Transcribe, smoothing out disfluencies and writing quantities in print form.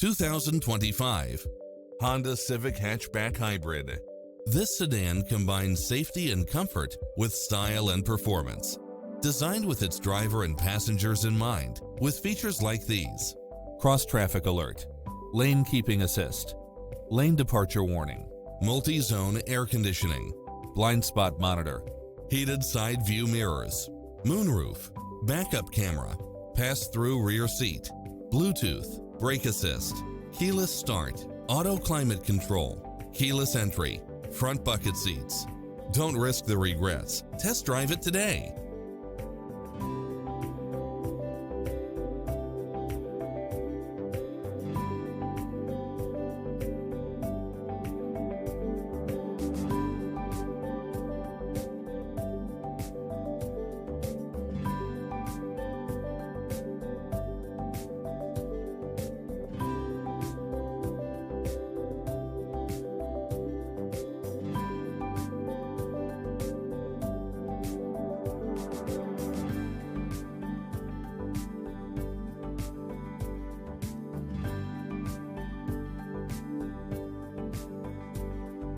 2025 Honda Civic Hatchback Hybrid. This sedan combines safety and comfort with style and performance. Designed with its driver and passengers in mind, with features like these: cross-traffic alert, lane keeping assist, lane departure warning, multi-zone air conditioning, blind spot monitor, heated side view mirrors, moonroof, backup camera, pass-through rear seat, Bluetooth, brake assist, keyless start, auto climate control, keyless entry, front bucket seats. Don't risk the regrets. Test drive it today.